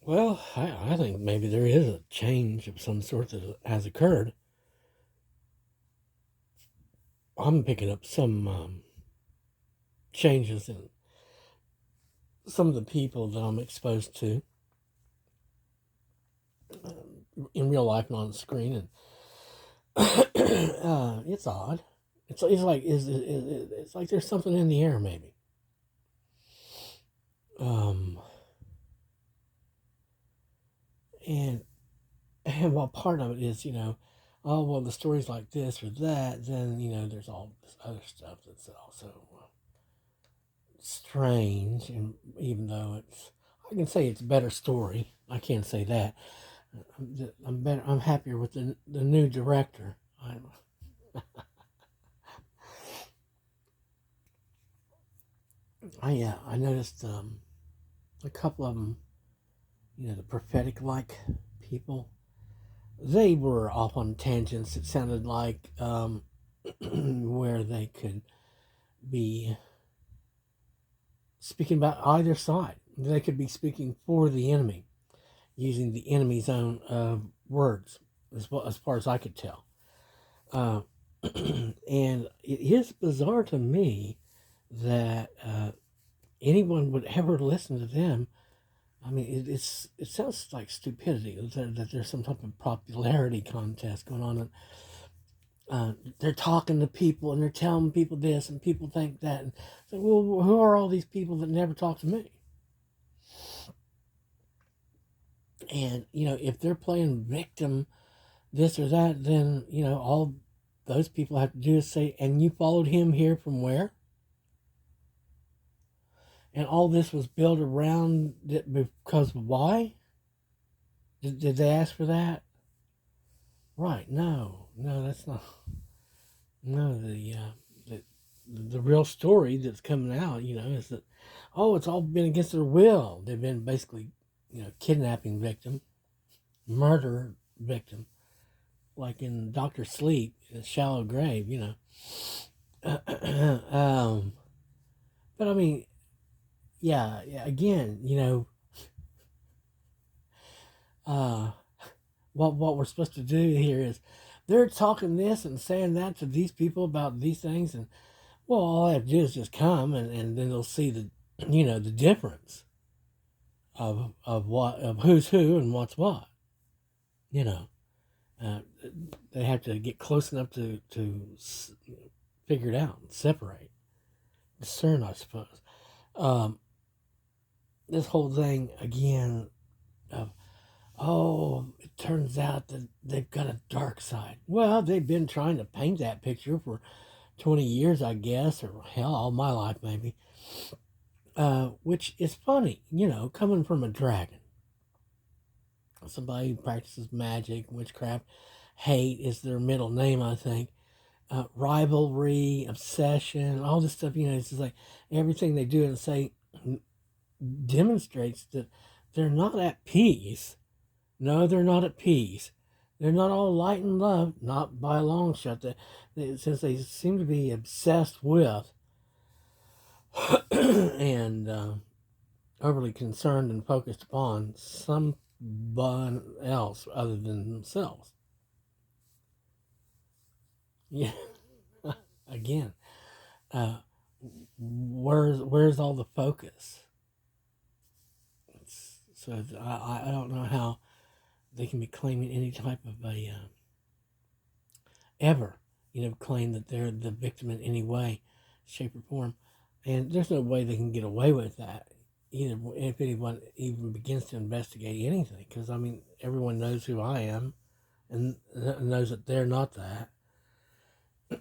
Well, I think maybe there is a change of some sort that has occurred. I'm picking up some changes in some of the people that I'm exposed to in real life and on the screen, and it's odd. It's like it's like there's something in the air, maybe. Um, and and while part of it is, oh well, the story's like this or that, then there's all this other stuff that's also strange. And even though I can say it's a better story. I can't say that. I'm better. I'm happier with the new director. I noticed a couple of them. The prophetic like people. They were off on tangents. It sounded like where they could be speaking about either side. They could be speaking for the enemy, using the enemy's own words, as far as I could tell. Uh, and it is bizarre to me that anyone would ever listen to them. I mean, it sounds like stupidity that there's some type of popularity contest going on. And, they're talking to people and they're telling people this, and people think that. And it's like, well, who are all these people that never talk to me? And if they're playing victim, this or that, then all those people have to do is say, "And you followed him here from where?" And all this was built around it because why? Did they ask for that? Right? No, no, that's not. No, the real story that's coming out, is that it's all been against their will. They've been basically, kidnapping victim, murder victim, like in Doctor Sleep, in a shallow grave. But I mean, yeah. Again, uh, what we're supposed to do here is they're talking this and saying that to these people about these things, and well, all I have to do is just come, and then they'll see the difference of who's who and what's what. You know, uh, they have to get close enough to figure it out, separate, discern, I suppose. Um, this whole thing again of it turns out that they've got a dark side. Well, they've been trying to paint that picture for 20 years, I guess, or hell, all my life maybe. Which is funny, coming from a dragon, somebody who practices magic, witchcraft. Hate is their middle name, I think. Rivalry, obsession, all this stuff. It's just like everything they do and say demonstrates that they're not at peace. No, they're not at peace. They're not all light and love, not by a long shot. Since they seem to be obsessed with and overly concerned and focused upon someone else other than themselves. Yeah, again, uh, where's all the focus? So I don't know how they can be claiming any type of a ever claim that they're the victim in any way, shape or form, and there's no way they can get away with that. Either if anyone even begins to investigate anything, because I mean everyone knows who I am, and knows that they're not that.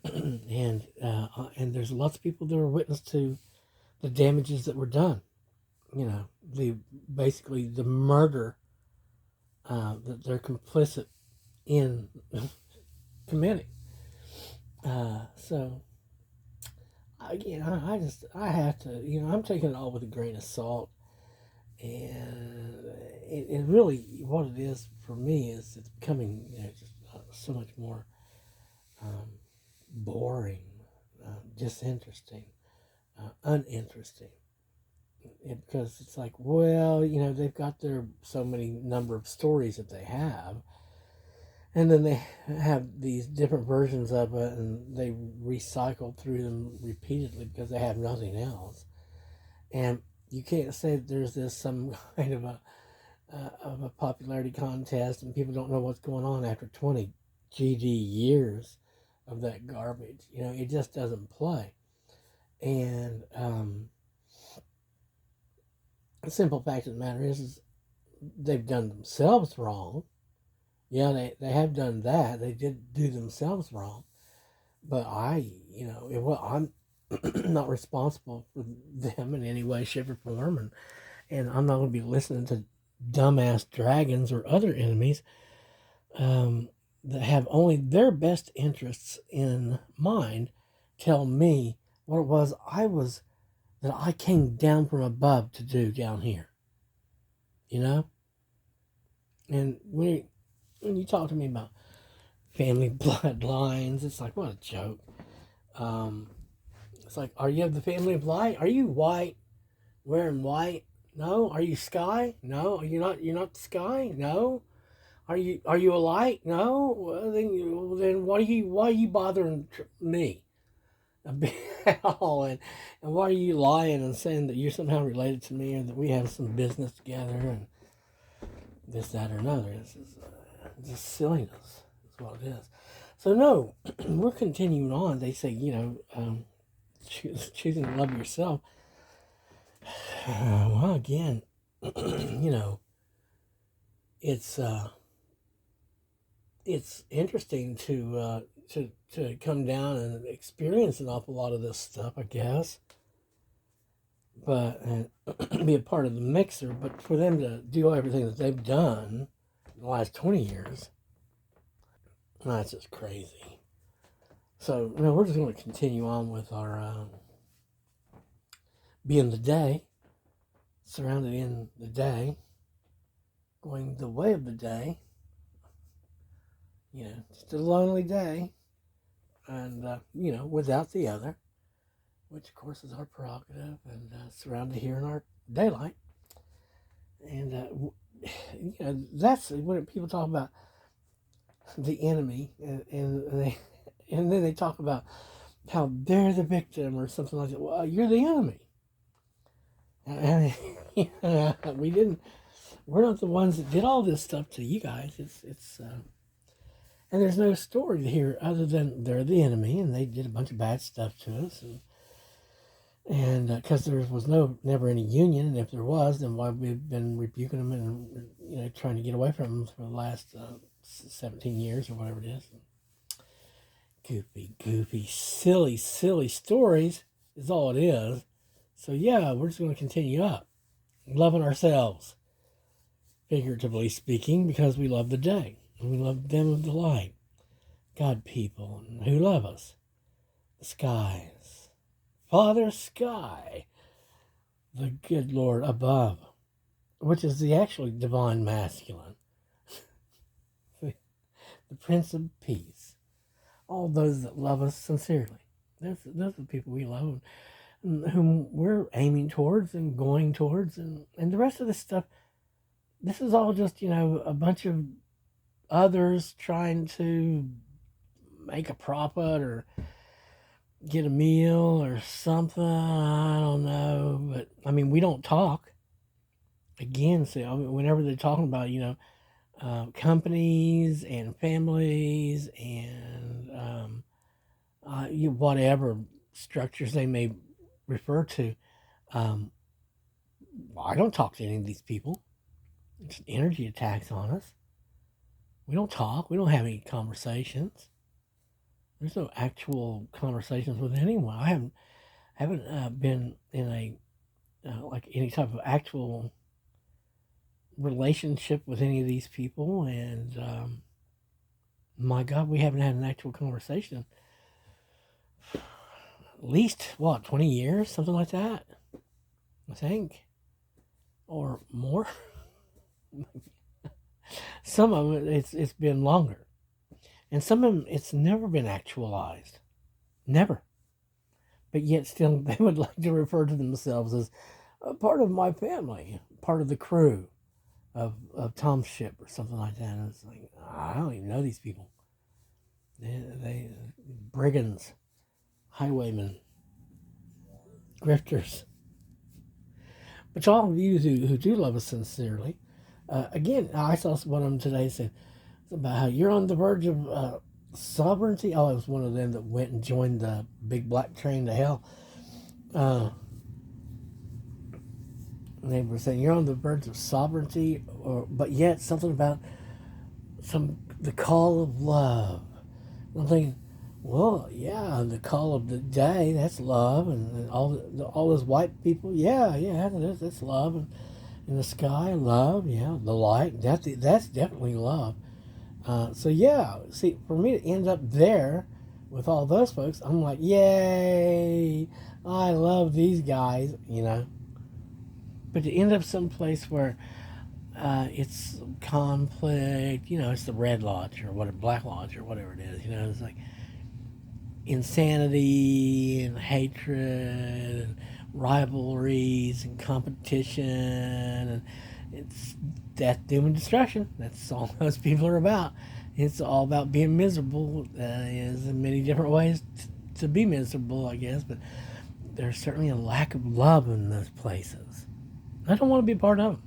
And there's lots of people that are witness to the damages that were done. The basically the murder that they're complicit in committing. So again, I have to, I'm taking it all with a grain of salt, and it really what it is for me is it's becoming just so much more um, boring, disinteresting, uninteresting. because it's like, well, they've got their so many number of stories that they have, and then they have these different versions of it, and they recycle through them repeatedly because they have nothing else. And you can't say that there's this some kind of a popularity contest, and people don't know what's going on after 20 GD years of that garbage. It just doesn't play. And the simple fact of the matter is they've done themselves wrong. Yeah, they have done that. They did do themselves wrong. But I'm not responsible for them in any way, shape, or form. And I'm not going to be listening to dumbass dragons or other enemies that have only their best interests in mind tell me what it was that I came down from above to do down here. And when you talk to me about family bloodlines, it's like, what a joke. It's like, are you of the family of light? Are you white, wearing white? No. Are you sky? No. You're not the sky? No. Are you a light? No. Well, then why are you bothering me? and why are you lying and saying that you're somehow related to me, or that we have some business together, and this, that, or another? This is just silliness. That's what it is. So no, we're continuing on. They say, choosing to love yourself. Well, again, it's interesting to come down and experience an awful lot of this stuff, I guess. But and be a part of the mixer. But for them to do everything that they've done in the last 20 years, that's just crazy. So we're just going to continue on with our being the day, surrounded in the day, going the way of the day. Just a lonely day, and without the other, which of course is our prerogative, and surrounded here in our daylight. And that's when people talk about the enemy, and then they talk about how they're the victim or something like that. Well, you're the enemy. And we're not the ones that did all this stuff to you guys. And there's no story here other than they're the enemy and they did a bunch of bad stuff to us. And because there was never any union, and if there was, then why we've been rebuking them and trying to get away from them for the last 17 years or whatever it is. Goofy, silly stories is all it is. So yeah, we're just going to continue up, loving ourselves, figuratively speaking, because we love the day and we love them of the light, God people who love us, the skies, Father Sky, the good Lord above, which is the actually divine masculine, the Prince of Peace, all those that love us sincerely. Those are the people we love, and whom we're aiming towards and going towards, and the rest of this stuff. This is all just a bunch of others trying to make a profit or get a meal or something. I don't know, but I mean, we don't talk. Again, so whenever they're talking about companies and families and whatever structures they may refer to, I don't talk to any of these people. It's an energy attacks on us. We don't talk. We don't have any conversations. There's no actual conversations with anyone. I haven't been in a like any type of actual relationship with any of these people, and my God, we haven't had an actual conversation. At least 20 years, something like that, I think, or more. Some of it, it's been longer, and some of them it's never been actualized, never. But yet still, they would like to refer to themselves as a part of my family, part of the crew of Tom's ship or something like that. And it's like, I don't even know these people. They brigands, highwaymen, grifters. But to all of you who do love us sincerely, again, I saw one of them today said about how you're on the verge of sovereignty. Oh, it was one of them that went and joined the big black train to hell. They were saying you're on the verge of sovereignty, but yet something about the call of love. I'm thinking, well, yeah, the call of the day, that's love, and all those white people, yeah, that's love, and in the sky, love, yeah, the light, that's definitely love. So yeah, see, for me to end up there with all those folks, I'm like, yay, I love these guys, But to end up someplace where it's conflict, it's the Red Lodge or whatever, Black Lodge or whatever it is, it's like insanity and hatred and rivalries and competition, and it's death, doom, and destruction. That's all those people are about. It's all about being miserable. Is in many different ways to be miserable, I guess, but there's certainly a lack of love in those places. I don't want to be a part of them.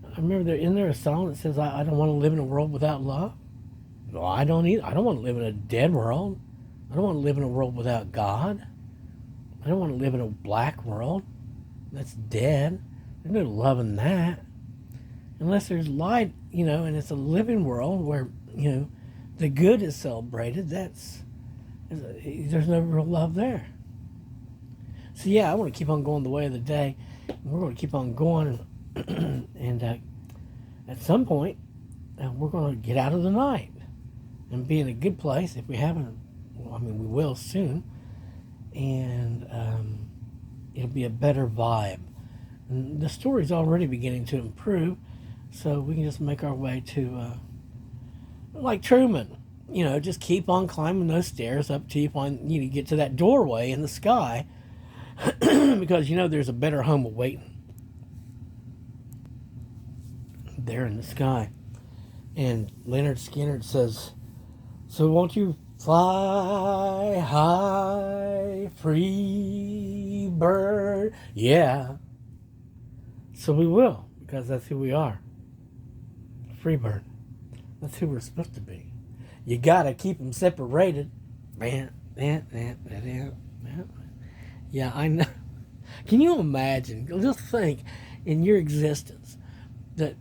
I remember in there a song that says, I don't want to live in a world without love. No, I don't either. I don't want to live in a dead world. I don't want to live in a world without God. I don't want to live in a black world that's dead. There's no love in that. Unless there's light, and it's a living world where, the good is celebrated, there's no real love there. So yeah, I want to keep on going the way of the day. We're going to keep on going, and at some point, we're going to get out of the night and be in a good place. If we haven't, we will soon, and it'll be a better vibe. And the story's already beginning to improve, so we can just make our way to, like Truman, just keep on climbing those stairs up till you get to that doorway in the sky, because there's a better home awaiting there in the sky. And Leonard Skinner says, so won't you fly high, free bird? Yeah. So we will, because that's who we are. Free bird. That's who we're supposed to be. You gotta keep them separated. Yeah, I know. Can you imagine? Just think in your existence that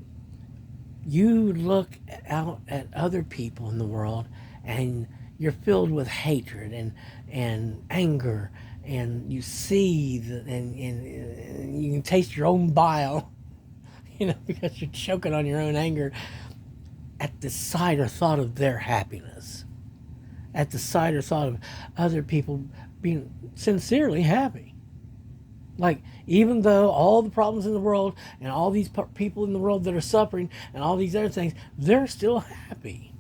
you look out at other people in the world and you're filled with hatred and anger, and you see and you can taste your own bile, because you're choking on your own anger at the sight or thought of their happiness, at the sight or thought of other people being sincerely happy. Like, even though all the problems in the world and all these people in the world that are suffering and all these other things, they're still happy.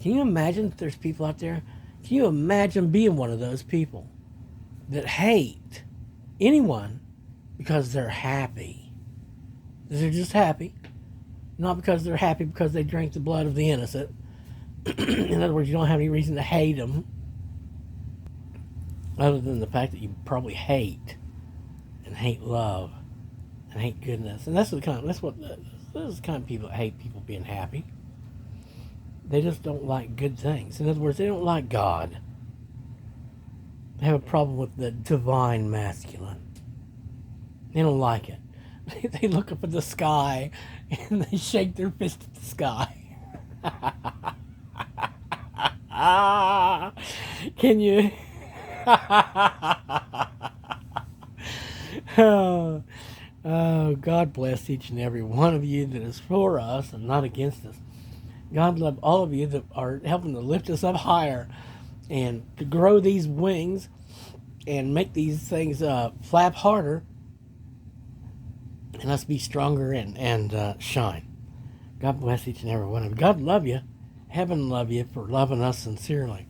Can you imagine if there's people out there? Can you imagine being one of those people that hate anyone because they're happy? They're just happy. Not because they're happy because they drank the blood of the innocent. In other words, you don't have any reason to hate them, other than the fact that you probably hate love and hate goodness. And those are the kind of people that hate people being happy. They just don't like good things. In other words, they don't like God. They have a problem with the divine masculine. They don't like it. They look up at the sky and they shake their fist at the sky. Can you? Oh, God bless each and every one of you that is for us and not against us. God love all of you that are helping to lift us up higher and to grow these wings and make these things flap harder, and us be stronger and shine. God bless each and every one of you. God love you. Heaven love you for loving us sincerely.